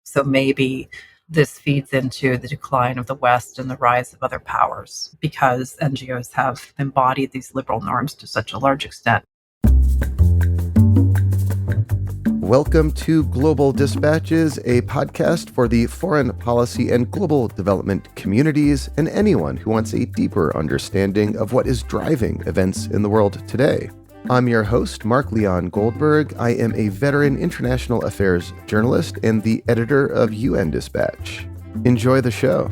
So maybe this feeds into the decline of the West and the rise of other powers because NGOs have embodied these liberal norms to such a large extent. Welcome to Global Dispatches, a podcast for the foreign policy and global development communities and anyone who wants a deeper understanding of what is driving events in the world today. I'm your host, Mark Leon Goldberg. I am a veteran international affairs journalist and the editor of UN Dispatch. Enjoy the show.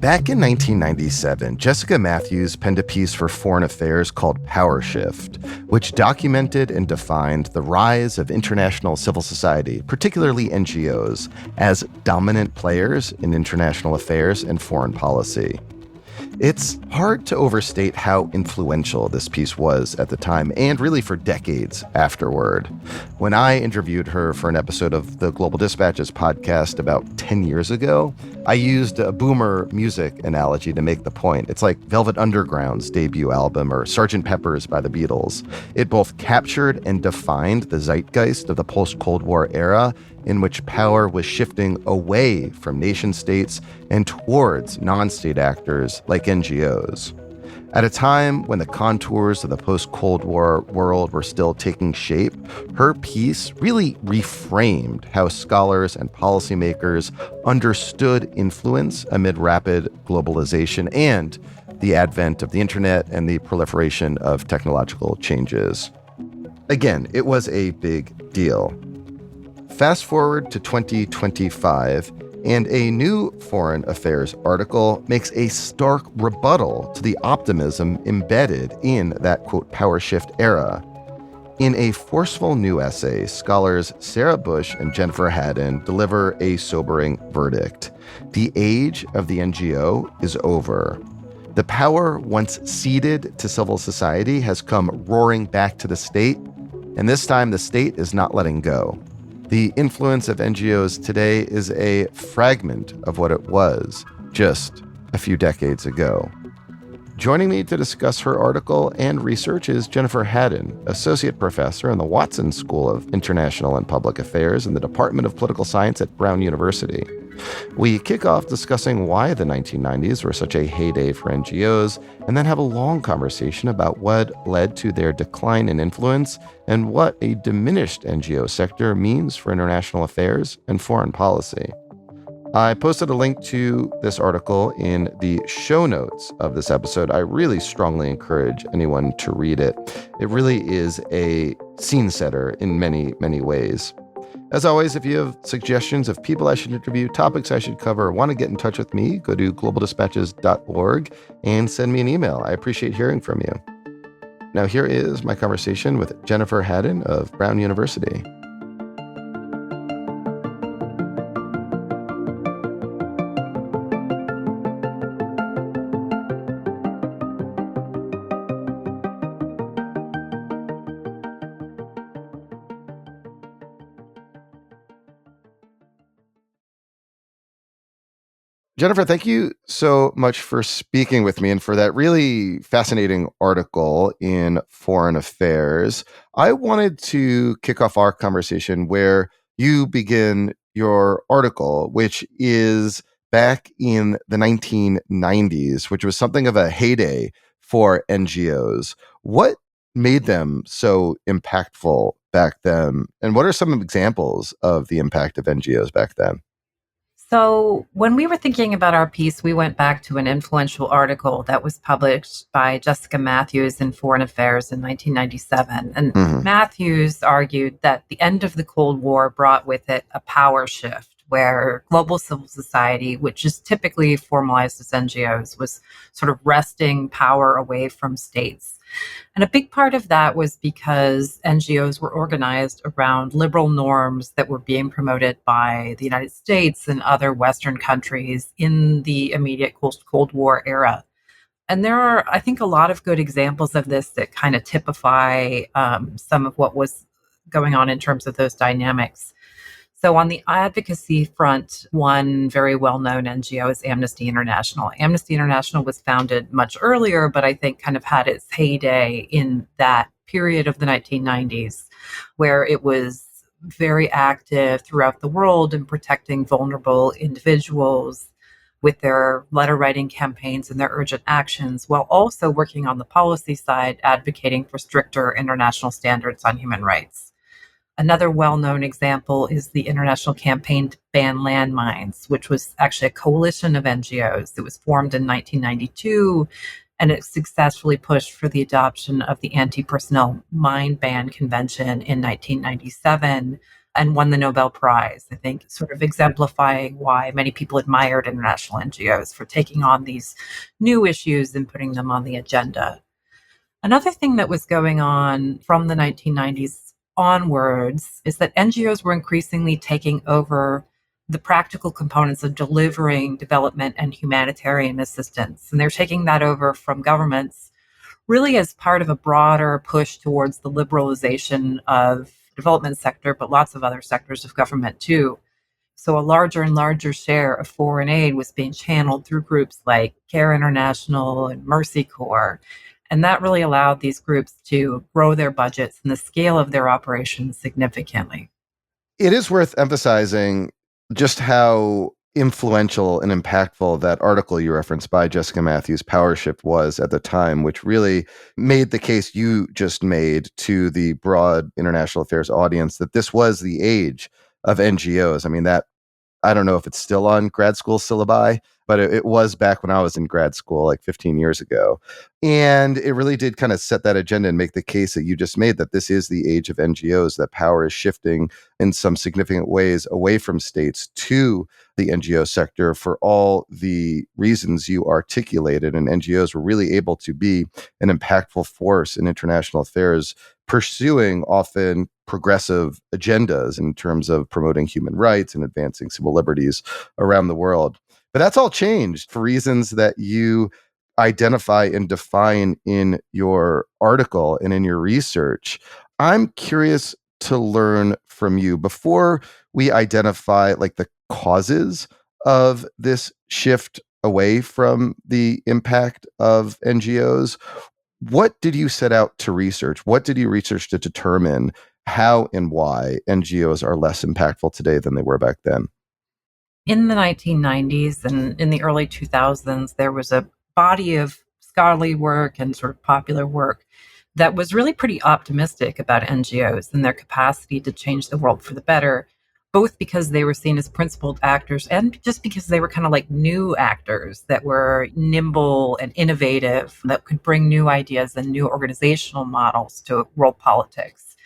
Back in 1997, Jessica Matthews penned a piece for Foreign Affairs called Power Shift, which documented and defined the rise of international civil society, particularly NGOs, as dominant players in international affairs and foreign policy. It's hard to overstate how influential this piece was at the time, and really for decades afterward. When I interviewed her for an episode of the Global Dispatches podcast about 10 years ago, I used a boomer music analogy to make the point. It's like Velvet Underground's debut album or Sgt. Pepper's by the Beatles. It both captured and defined the zeitgeist of the post-Cold War era, in which power was shifting away from nation states and towards non-state actors like NGOs. At a time when the contours of the post-Cold War world were still taking shape, her piece really reframed how scholars and policymakers understood influence amid rapid globalization and the advent of the internet and the proliferation of technological changes. Again, it was a big deal. Fast forward to 2025, and a new Foreign Affairs article makes a stark rebuttal to the optimism embedded in that, quote, power shift era. In a forceful new essay, scholars Sarah Bush and Jennifer Hadden deliver a sobering verdict. The age of the NGO is over. The power once ceded to civil society has come roaring back to the state, and this time the state is not letting go. The influence of NGOs today is a fragment of what it was just a few decades ago. Joining me to discuss her article and research is Jennifer Hadden, Associate Professor in the Watson School of International and Public Affairs in the Department of Political Science at Brown University. We kick off discussing why the 1990s were such a heyday for NGOs, and then have a long conversation about what led to their decline in influence and what a diminished NGO sector means for international affairs and foreign policy. I posted a link to this article in the show notes of this episode. I really strongly encourage anyone to read it. It really is a scene setter in many, many ways. As always, if you have suggestions of people I should interview, topics I should cover, or want to get in touch with me, go to globaldispatches.org and send me an email. I appreciate hearing from you. Now, here is my conversation with Jennifer Hadden of Brown University. Jennifer, thank you so much for speaking with me and for that really fascinating article in Foreign Affairs. I wanted to kick off our conversation where you begin your article, which is back in the 1990s, which was something of a heyday for NGOs. What made them so impactful back then? And what are some examples of the impact of NGOs back then? So when we were thinking about our piece, we went back to an influential article that was published by Jessica Matthews in Foreign Affairs in 1997. And Matthews argued that the end of the Cold War brought with it a power shift where global civil society, which is typically formalized as NGOs, was sort of wresting power away from states. And a big part of that was because NGOs were organized around liberal norms that were being promoted by the United States and other Western countries in the immediate Cold War era. And there are, I think, a lot of good examples of this that kind of typify some of what was going on in terms of those dynamics. So on the advocacy front, one very well-known NGO is Amnesty International. Amnesty International was founded much earlier, but I think kind of had its heyday in that period of the 1990s, where it was very active throughout the world in protecting vulnerable individuals with their letter writing campaigns and their urgent actions, while also working on the policy side, advocating for stricter international standards on human rights. Another well-known example is the International Campaign to Ban Landmines, which was actually a coalition of NGOs. It was formed in 1992, and it successfully pushed for the adoption of the Anti-Personnel Mine Ban Convention in 1997 and won the Nobel Prize, I think, sort of exemplifying why many people admired international NGOs for taking on these new issues and putting them on the agenda. Another thing that was going on from the 1990s onwards is that NGOs were increasingly taking over the practical components of delivering development and humanitarian assistance. And they're taking that over from governments really as part of a broader push towards the liberalization of development sector, but lots of other sectors of government too. So a larger and larger share of foreign aid was being channeled through groups like Care International and Mercy Corps. And that really allowed these groups to grow their budgets and the scale of their operations significantly. It is worth emphasizing just how influential and impactful that article you referenced by Jessica Matthews, Power Shift, was at the time, which really made the case you just made to the broad international affairs audience that this was the age of NGOs. I mean, that I don't know if it's still on grad school syllabi, but it was back when I was in grad school, like 15 years ago. And it really did kind of set that agenda and make the case that you just made that this is the age of NGOs, that power is shifting in some significant ways away from states to the NGO sector for all the reasons you articulated. And NGOs were really able to be an impactful force in international affairs, pursuing often progressive agendas in terms of promoting human rights and advancing civil liberties around the world. But that's all changed for reasons that you identify and define in your article and in your research. I'm curious to learn from you before we identify like the causes of this shift away from the impact of NGOs. What did you set out to research? What did you research to determine how and why NGOs are less impactful today than they were back then? In the 1990s and in the early 2000s, there was a body of scholarly work and sort of popular work that was really pretty optimistic about NGOs and their capacity to change the world for the better, both because they were seen as principled actors and just because they were kind of like new actors that were nimble and innovative, that could bring new ideas and new organizational models to world politics.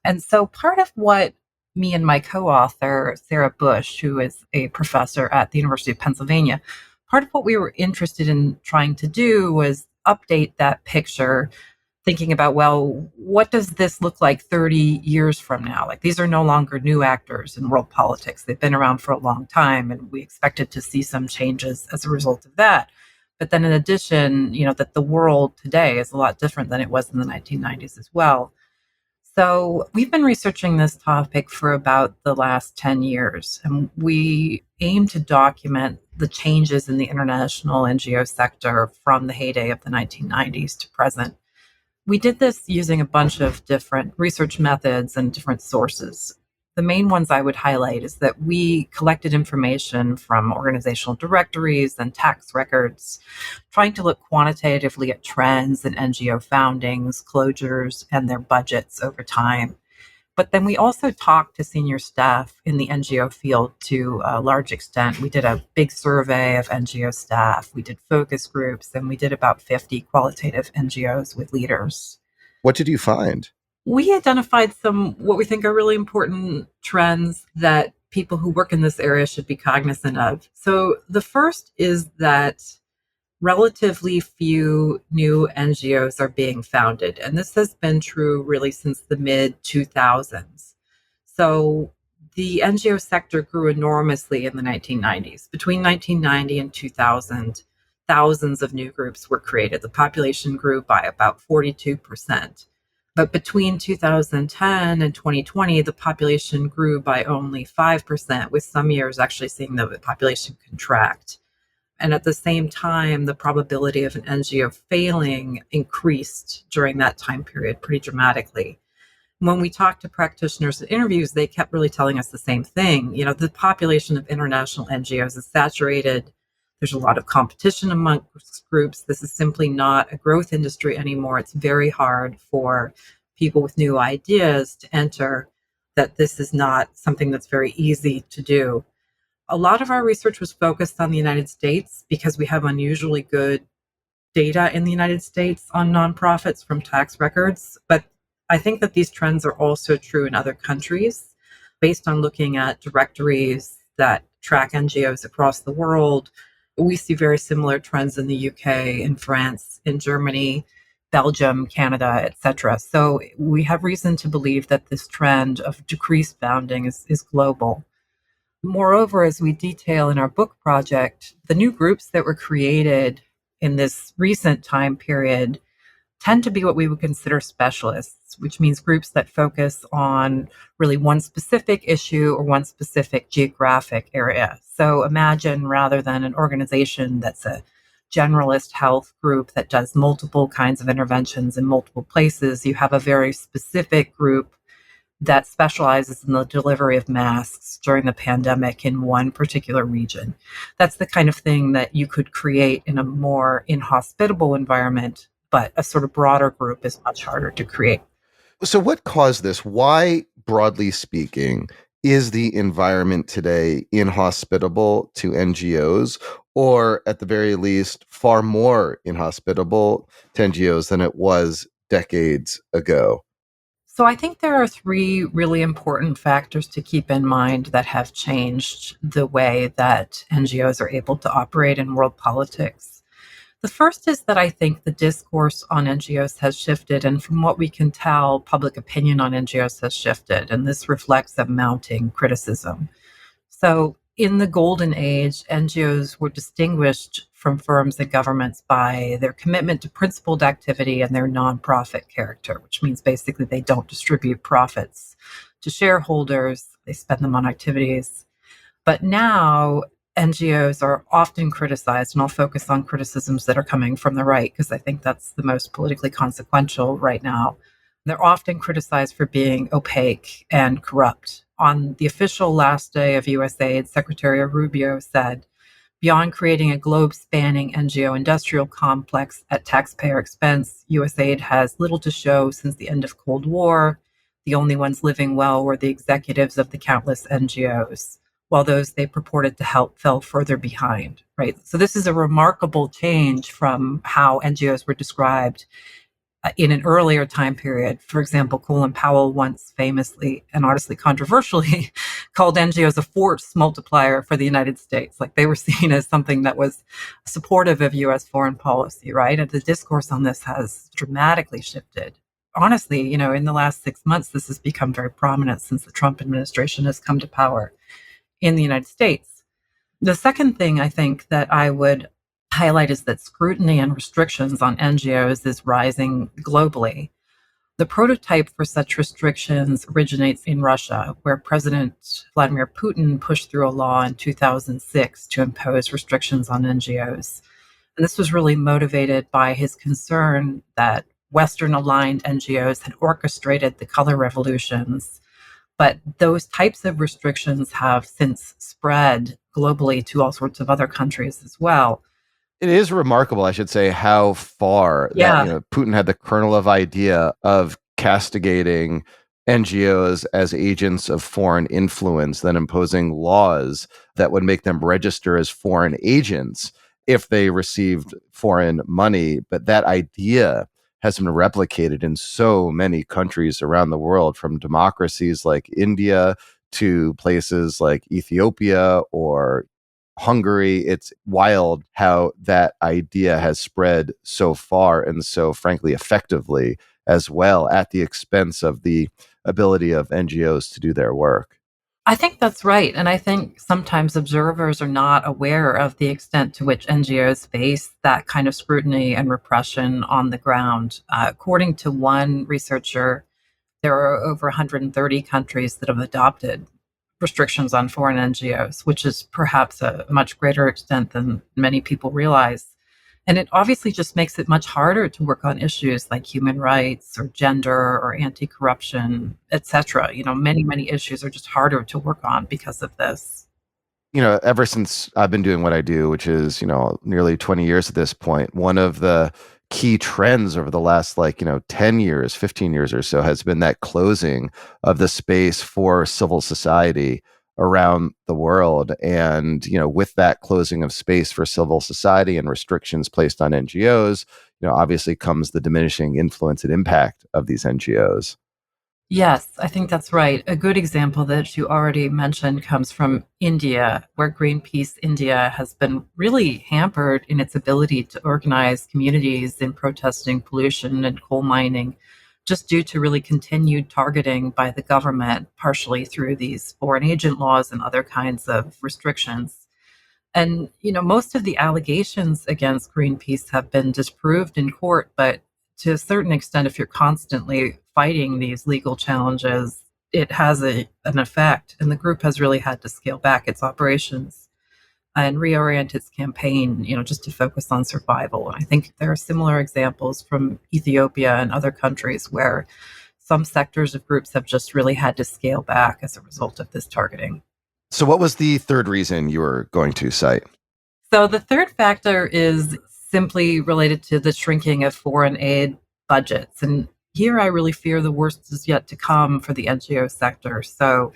And so part of what me and my co-author, Sarah Bush, who is a professor at the University of Pennsylvania, part of what we were interested in trying to do was update that picture, thinking about, well, what does this look like 30 years from now? Like, these are no longer new actors in world politics. They've been around for a long time, and we expected to see some changes as a result of that. But then in addition, that the world today is a lot different than it was in the 1990s as well. So we've been researching this topic for about the last 10 years, and we aim to document the changes in the international NGO sector from the heyday of the 1990s to present. We did this using a bunch of different research methods and different sources. The main ones I would highlight is that we collected information from organizational directories and tax records, trying to look quantitatively at trends in NGO foundings, closures, and their budgets over time. But then we also talked to senior staff in the NGO field to a large extent. We did a big survey of NGO staff, we did focus groups, and we did about 50 qualitative NGOs with leaders. What did you find? We identified some what we think are really important trends that people who work in this area should be cognizant of. So the first is that relatively few new NGOs are being founded. And this has been true really since the mid 2000s. So the NGO sector grew enormously in the 1990s. Between 1990 and 2000, thousands of new groups were created. The population grew by about 42%. But between 2010 and 2020, the population grew by only 5%, with some years actually seeing the population contract. And at the same time, the probability of an NGO failing increased during that time period pretty dramatically. When we talked to practitioners in interviews, they kept really telling us the same thing. You know, the population of international NGOs is saturated. There's a lot of competition amongst groups. This is simply not a growth industry anymore. It's very hard for people with new ideas to enter, that this is not something that's very easy to do. A lot of our research was focused on the United States because we have unusually good data in the United States on nonprofits from tax records. But I think that these trends are also true in other countries based on looking at directories that track NGOs across the world. We see very similar trends in the UK, in France, in Germany, Belgium, Canada, etc. So we have reason to believe that this trend of decreased founding is global. Moreover, as we detail in our book project, the new groups that were created in this recent time period tend to be what we would consider specialists, which means groups that focus on really one specific issue or one specific geographic area. So imagine, rather than an organization that's a generalist health group that does multiple kinds of interventions in multiple places, you have a very specific group that specializes in the delivery of masks during the pandemic in one particular region. That's the kind of thing that you could create in a more inhospitable environment, but a sort of broader group is much harder to create. So what caused this? Why, broadly speaking, is the environment today inhospitable to NGOs, or at the very least, far more inhospitable to NGOs than it was decades ago? So I think there are three really important factors to keep in mind that have changed the way that NGOs are able to operate in world politics. The first is that I think the discourse on NGOs has shifted, and from what we can tell, public opinion on NGOs has shifted, and this reflects a mounting criticism. So, in the golden age, NGOs were distinguished from firms and governments by their commitment to principled activity and their nonprofit character, which means basically they don't distribute profits to shareholders, they spend them on activities. But now NGOs are often criticized, and I'll focus on criticisms that are coming from the right because I think that's the most politically consequential right now. They're often criticized for being opaque and corrupt. On the official last day of USAID, Secretary Rubio said, beyond creating a globe-spanning NGO industrial complex at taxpayer expense, USAID has little to show since the end of Cold War. The only ones living well were the executives of the countless NGOs, while those they purported to help fell further behind, right? So this is a remarkable change from how NGOs were described in an earlier time period. For example, Colin Powell once famously and honestly controversially called NGOs a force multiplier for the United States. Like they were seen as something that was supportive of US foreign policy, right? And the discourse on this has dramatically shifted. Honestly, you know, in the last 6 months, this has become very prominent since the Trump administration has come to power in the United States. The second thing I think that I would highlight is that scrutiny and restrictions on NGOs is rising globally. The prototype for such restrictions originates in Russia, where President Vladimir Putin pushed through a law in 2006 to impose restrictions on NGOs. And this was really motivated by his concern that Western-aligned NGOs had orchestrated the color revolutions. But those types of restrictions have since spread globally to all sorts of other countries as well. It is remarkable, I should say, how far that Putin had the kernel of idea of castigating NGOs as agents of foreign influence, then imposing laws that would make them register as foreign agents if they received foreign money. But that idea has been replicated in so many countries around the world, from democracies like India to places like Ethiopia or Hungary. It's wild how that idea has spread so far and so, frankly, effectively as well, at the expense of the ability of NGOs to do their work. I think that's right. And I think sometimes observers are not aware of the extent to which NGOs face that kind of scrutiny and repression on the ground. According to one researcher, there are over 130 countries that have adopted restrictions on foreign NGOs, which is perhaps a much greater extent than many people realize. And it obviously just makes it much harder to work on issues like human rights or gender or anti-corruption, et cetera. Many, many issues are just harder to work on because of this. Ever since I've been doing what I do, which is, nearly 20 years at this point, one of the key trends over the last 10 years, 15 years or so has been that closing of the space for civil society around the world. And, with that closing of space for civil society and restrictions placed on NGOs, obviously comes the diminishing influence and impact of these NGOs. Yes, I think that's right. A good example that you already mentioned comes from India, where Greenpeace India has been really hampered in its ability to organize communities in protesting pollution and coal mining, just due to really continued targeting by the government, partially through these foreign agent laws and other kinds of restrictions. And, most of the allegations against Greenpeace have been disproved in court, but to a certain extent, if you're constantly fighting these legal challenges, it has an effect. And the group has really had to scale back its operations and reorient its campaign, just to focus on survival. And I think there are similar examples from Ethiopia and other countries where some sectors of groups have just really had to scale back as a result of this targeting. So, what was the third reason you were going to cite? So the third factor is simply related to the shrinking of foreign aid budgets. And here I really fear the worst is yet to come for the NGO sector. So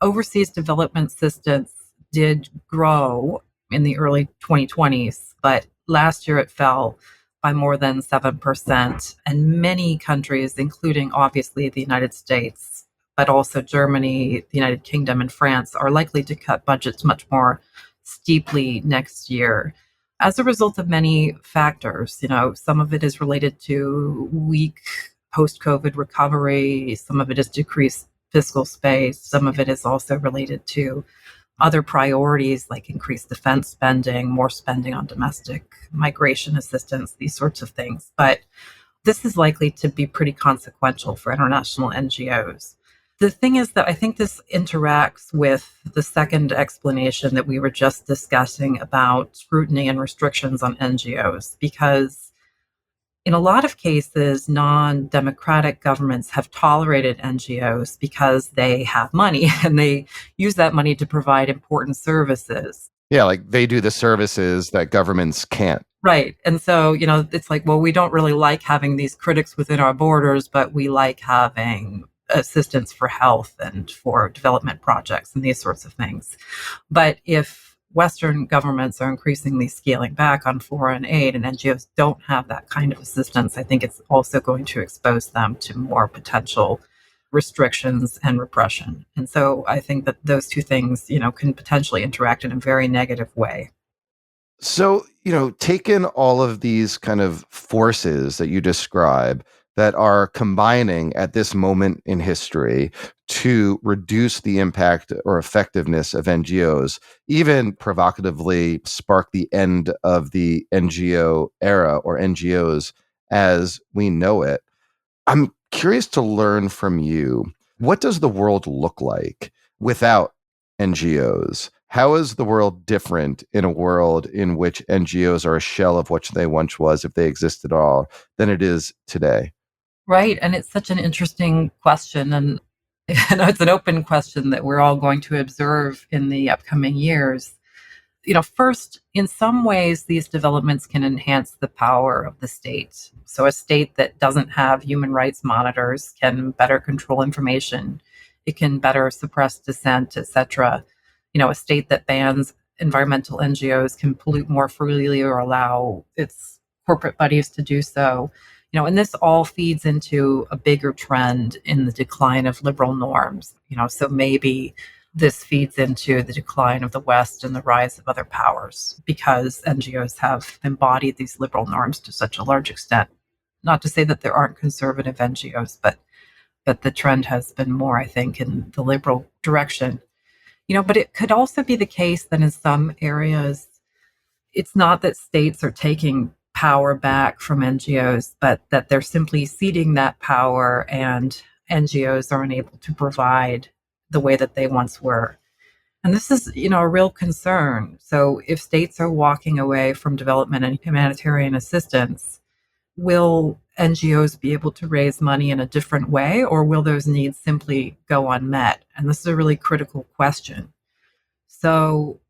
overseas development assistance did grow in the early 2020s, but last year it fell by more than 7%. And many countries, including obviously the United States, but also Germany, the United Kingdom, and France, are likely to cut budgets much more steeply next year as a result of many factors. Some of it is related to weak post-COVID recovery. Some of it is decreased fiscal space. Some of it is also related to other priorities like increased defense spending, more spending on domestic migration assistance, these sorts of things. But this is likely to be pretty consequential for international NGOs. The thing is that I think this interacts with the second explanation that we were just discussing about scrutiny and restrictions on NGOs, because in a lot of cases, non-democratic governments have tolerated NGOs because they have money and they use that money to provide important services. Yeah, like they do the services that governments can't. Right. And so, it's like, well, we don't really like having these critics within our borders, but we like having assistance for health and for development projects and these sorts of things. But if Western governments are increasingly scaling back on foreign aid and NGOs don't have that kind of assistance, I think it's also going to expose them to more potential restrictions and repression. And so I think that those two things, can potentially interact in a very negative way. So, taking all of these kind of forces that you describe that are combining at this moment in history to reduce the impact or effectiveness of NGOs, even provocatively spark the end of the NGO era or NGOs as we know it. I'm curious to learn from you, what does the world look like without NGOs? How is the world different in a world in which NGOs are a shell of what they once was, if they exist at all, than it is today? Right. And it's such an interesting question. And it's an open question that we're all going to observe in the upcoming years. First, in some ways, these developments can enhance the power of the state. So a state that doesn't have human rights monitors can better control information. It can better suppress dissent, etc. A state that bans environmental NGOs can pollute more freely or allow its corporate buddies to do so. And this all feeds into a bigger trend in the decline of liberal norms. So maybe this feeds into the decline of the West and the rise of other powers because NGOs have embodied these liberal norms to such a large extent. Not to say that there aren't conservative NGOs, but the trend has been more, I think, in the liberal direction. But it could also be the case that in some areas, it's not that states are taking power back from NGOs, but that they're simply ceding that power and NGOs are unable to provide the way that they once were. And this is, a real concern. So if states are walking away from development and humanitarian assistance, will NGOs be able to raise money in a different way, or will those needs simply go unmet? And this is a really critical question. So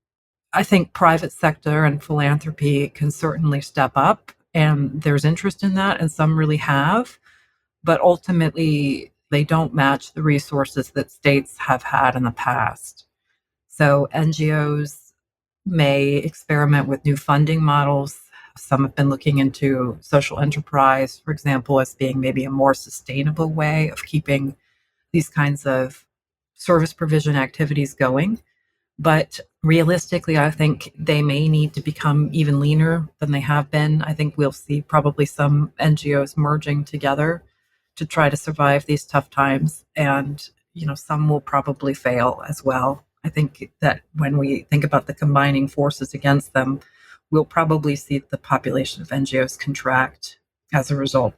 I think private sector and philanthropy can certainly step up, and there's interest in that, and some really have. But ultimately, they don't match the resources that states have had in the past. So NGOs may experiment with new funding models. Some have been looking into social enterprise, for example, as being maybe a more sustainable way of keeping these kinds of service provision activities going. But realistically, I think they may need to become even leaner than they have been. I think we'll see probably some NGOs merging together to try to survive these tough times. And, some will probably fail as well. I think that when we think about the combining forces against them, we'll probably see the population of NGOs contract as a result.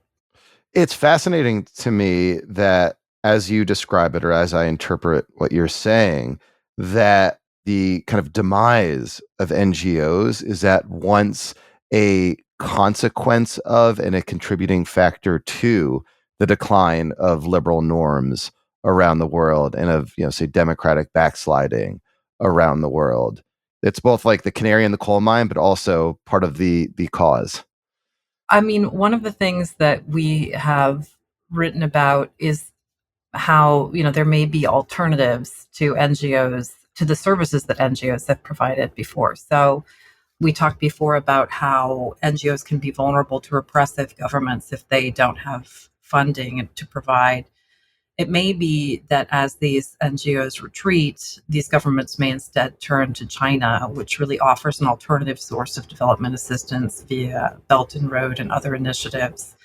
It's fascinating to me that as you describe it, or as I interpret what you're saying, that the kind of demise of NGOs is at once a consequence of and a contributing factor to the decline of liberal norms around the world and of, say, democratic backsliding around the world. It's both like the canary in the coal mine, but also part of the cause. I mean, one of the things that we have written about is how, there may be alternatives to NGOs, to the services that NGOs have provided before. So we talked before about how NGOs can be vulnerable to repressive governments if they don't have funding to provide. It may be that as these NGOs retreat, these governments may instead turn to China, which really offers an alternative source of development assistance via Belt and Road and other initiatives.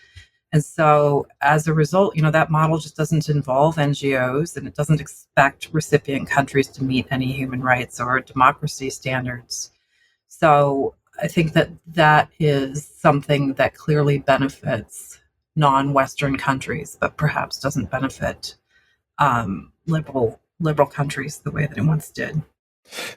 And so as a result, that model just doesn't involve NGOs, and it doesn't expect recipient countries to meet any human rights or democracy standards. So I think that is something that clearly benefits non-Western countries, but perhaps doesn't benefit liberal countries the way that it once did.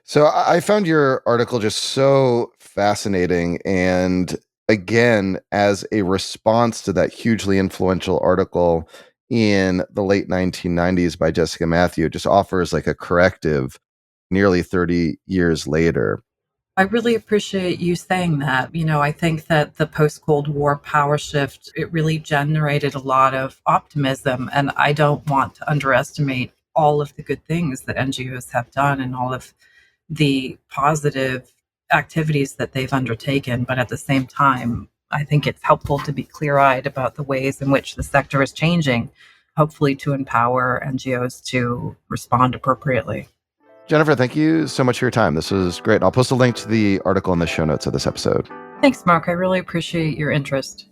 So I found your article just so fascinating. And again, as a response to that hugely influential article in the late 1990s by Jessica Matthew, it just offers like a corrective nearly 30 years later. I really appreciate you saying that. I think that the post-Cold War power shift, it really generated a lot of optimism. And I don't want to underestimate all of the good things that NGOs have done and all of the positive activities that they've undertaken. But at the same time, I think it's helpful to be clear-eyed about the ways in which the sector is changing, hopefully to empower NGOs to respond appropriately. Jennifer, thank you so much for your time. This was great. I'll post a link to the article in the show notes of this episode. Thanks, Mark. I really appreciate your interest.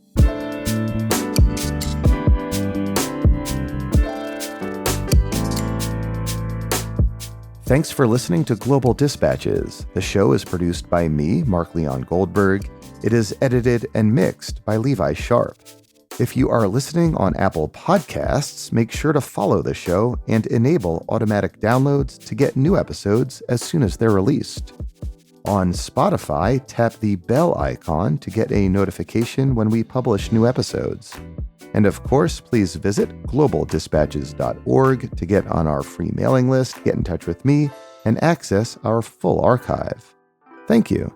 Thanks for listening to Global Dispatches. The show is produced by me, Mark Leon Goldberg. It is edited and mixed by Levi Sharp. If you are listening on Apple Podcasts, make sure to follow the show and enable automatic downloads to get new episodes as soon as they're released. On Spotify, tap the bell icon to get a notification when we publish new episodes. And of course, please visit globaldispatches.org to get on our free mailing list, get in touch with me, and access our full archive. Thank you.